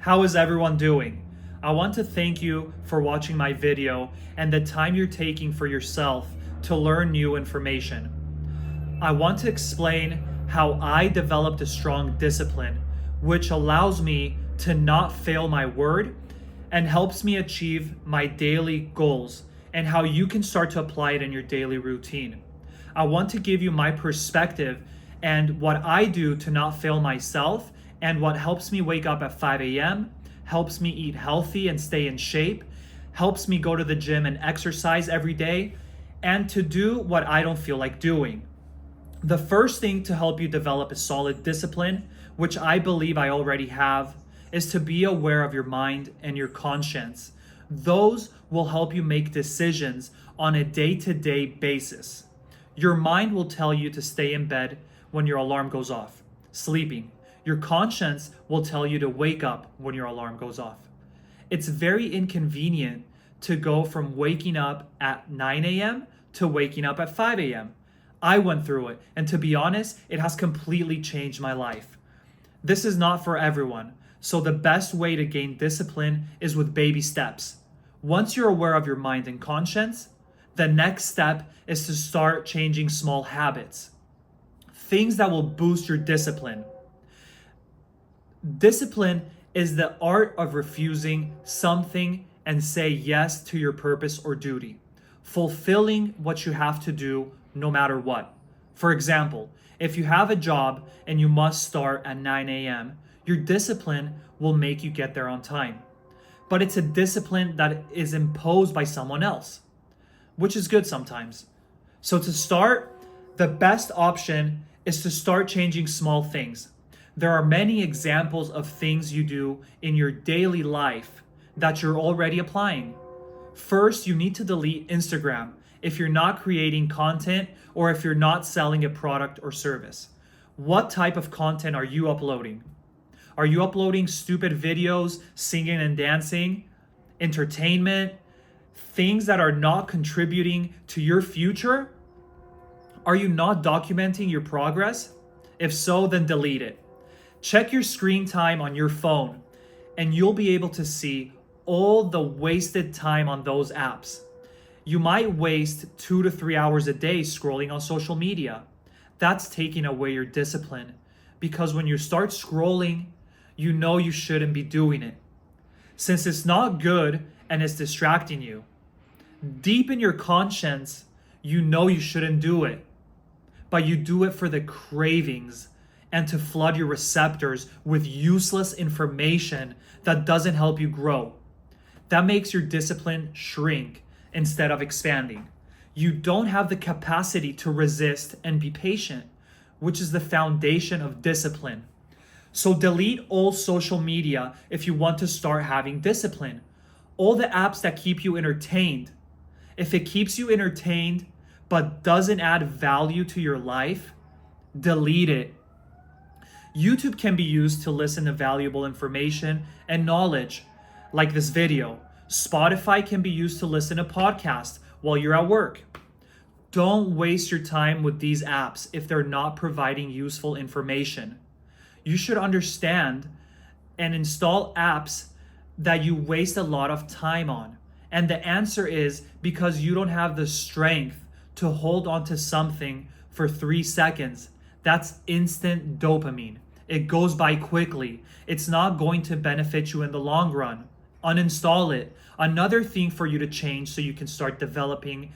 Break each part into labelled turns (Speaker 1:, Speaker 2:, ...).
Speaker 1: How is everyone doing? I want to thank you for watching my video and the time you're taking for yourself to learn new information. I want to explain how I developed a strong discipline, which allows me to not fail my word and helps me achieve my daily goals, and how you can start to apply it in your daily routine. I want to give you my perspective and what I do to not fail myself, and what helps me wake up at 5 a.m., helps me eat healthy and stay in shape, helps me go to the gym and exercise every day, and to do what I don't feel like doing. The first thing to help you develop a solid discipline, which I believe I already have, is to be aware of your mind and your conscience. Those will help you make decisions on a day-to-day basis. Your mind will tell you to stay in bed when your alarm goes off, sleeping. Your conscience will tell you to wake up when your alarm goes off. It's very inconvenient to go from waking up at 9 a.m. to waking up at 5 a.m. I went through it, and to be honest, it has completely changed my life. This is not for everyone, so the best way to gain discipline is with baby steps. Once you're aware of your mind and conscience, the next step is to start changing small habits, things that will boost your discipline. Discipline is the art of refusing something and say yes to your purpose or duty, fulfilling what you have to do no matter what. For example, if you have a job and you must start at 9 a.m., your discipline will make you get there on time. But it's a discipline that is imposed by someone else, which is good sometimes. So to start, the best option is to start changing small things. There are many examples of things you do in your daily life that you're already applying. First, you need to delete Instagram if you're not creating content or if you're not selling a product or service. What type of content are you uploading? Are you uploading stupid videos, singing and dancing, entertainment, things that are not contributing to your future? Are you not documenting your progress? If so, then delete it. Check your screen time on your phone, and you'll be able to see all the wasted time on those apps. You might waste 2 to 3 hours a day scrolling on social media. That's taking away your discipline, because when you start scrolling, you know you shouldn't be doing it, since it's not good and it's distracting you. Deep in your conscience, you know you shouldn't do it, but you do it for the cravings and to flood your receptors with useless information that doesn't help you grow. That makes your discipline shrink instead of expanding. You don't have the capacity to resist and be patient, which is the foundation of discipline. So delete all social media if you want to start having discipline. All the apps that keep you entertained. If it keeps you entertained but doesn't add value to your life, delete it. YouTube can be used to listen to valuable information and knowledge, like this video. Spotify can be used to listen to podcasts while you're at work. Don't waste your time with these apps if they're not providing useful information. You should understand and install apps that you waste a lot of time on. And the answer is because you don't have the strength to hold on to something for 3 seconds. That's instant dopamine. It goes by quickly. It's not going to benefit you in the long run. Uninstall it. Another thing for you to change so you can start developing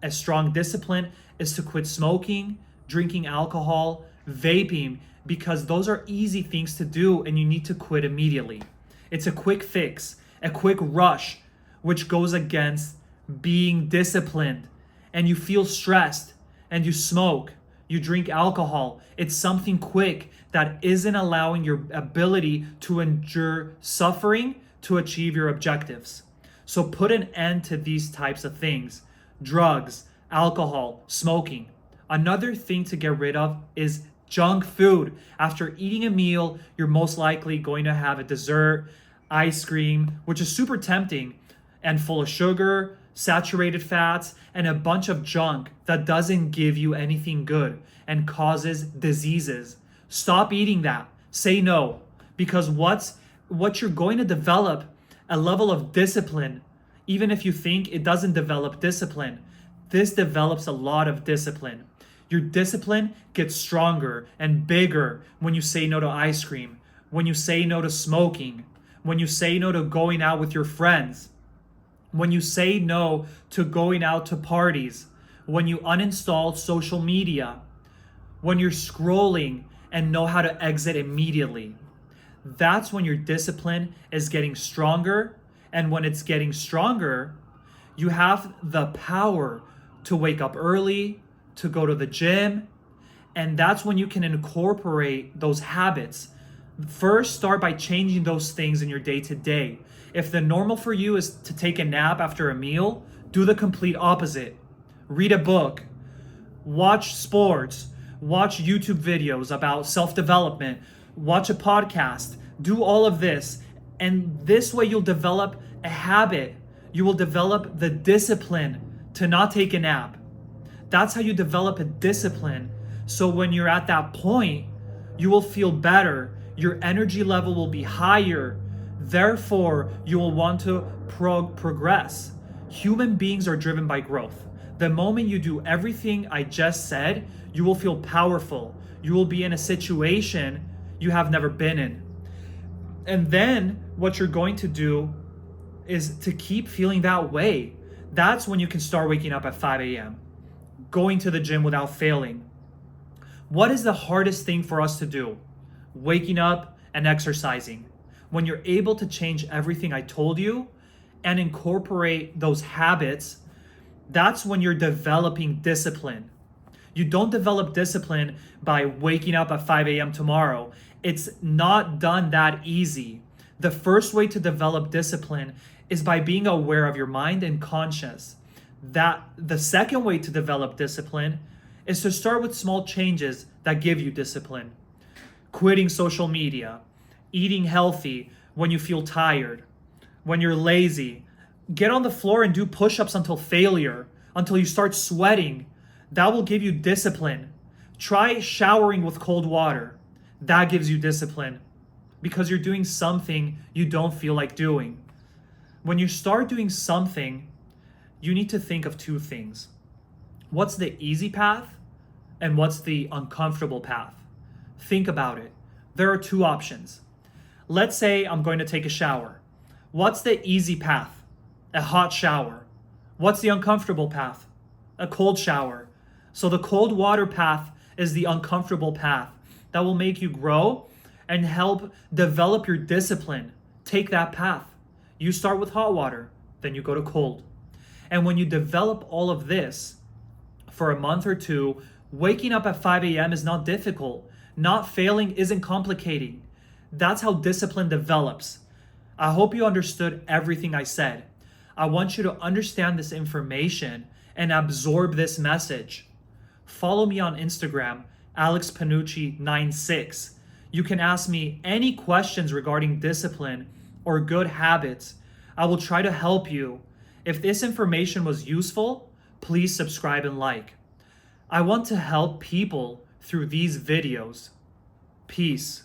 Speaker 1: a strong discipline is to quit smoking, drinking alcohol, vaping, because those are easy things to do and you need to quit immediately. It's a quick fix, a quick rush, which goes against being disciplined. And you feel stressed and you smoke, you drink alcohol. It's something quick that isn't allowing your ability to endure suffering to achieve your objectives. So put an end to these types of things: drugs, alcohol, smoking. Another thing to get rid of is junk food. After eating a meal, you're most likely going to have a dessert, ice cream, which is super tempting and full of sugar, saturated fats, and a bunch of junk that doesn't give you anything good and causes diseases. Stop eating that. Say no, because what's what you're going to develop a level of discipline, even if you think it doesn't develop discipline. This develops a lot of discipline. Your discipline gets stronger and bigger when you say no to ice cream, when you say no to smoking, when you say no to going out with your friends, when you say no to going out to parties, when you uninstall social media, when you're scrolling and know how to exit immediately. That's when your discipline is getting stronger. And when it's getting stronger, you have the power to wake up early, to go to the gym. And that's when you can incorporate those habits. First, start by changing those things in your day to day. If the normal for you is to take a nap after a meal, do the complete opposite. Read a book, watch sports, watch YouTube videos about self-development, watch a podcast, do all of this. And this way you'll develop a habit. You will develop the discipline to not take a nap. That's how you develop a discipline. So when you're at that point, you will feel better. Your energy level will be higher. Therefore, you will want to progress. Human beings are driven by growth. The moment you do everything I just said, you will feel powerful. You will be in a situation you have never been in. And then what you're going to do is to keep feeling that way. That's when you can start waking up at 5 a.m., going to the gym without failing. What is the hardest thing for us to do? Waking up and exercising. When you're able to change everything I told you and incorporate those habits, that's when you're developing discipline. You don't develop discipline by waking up at 5 a.m. tomorrow. It's not done that easy. The first way to develop discipline is by being aware of your mind and conscious. The second way to develop discipline is to start with small changes that give you discipline. Quitting social media, eating healthy when you feel tired, when you're lazy. Get on the floor and do push-ups until failure, until you start sweating. That will give you discipline. Try showering with cold water. That gives you discipline because you're doing something you don't feel like doing. When you start doing something, you need to think of two things. What's the easy path and what's the uncomfortable path? Think about it. There are two options. Let's say I'm going to take a shower. What's the easy path? A hot shower. What's the uncomfortable path? A cold shower. So the cold water path is the uncomfortable path that will make you grow and help develop your discipline. Take that path. You start with hot water, then you go to cold. And when you develop all of this for a month or two, waking up at 5 a.m. is not difficult. Not failing isn't complicating. That's how discipline develops. I hope you understood everything I said. I want you to understand this information and absorb this message. Follow me on Instagram, AlexPanucci96. You can ask me any questions regarding discipline or good habits. I will try to help you. If this information was useful, please subscribe and like. I want to help people through these videos. Peace.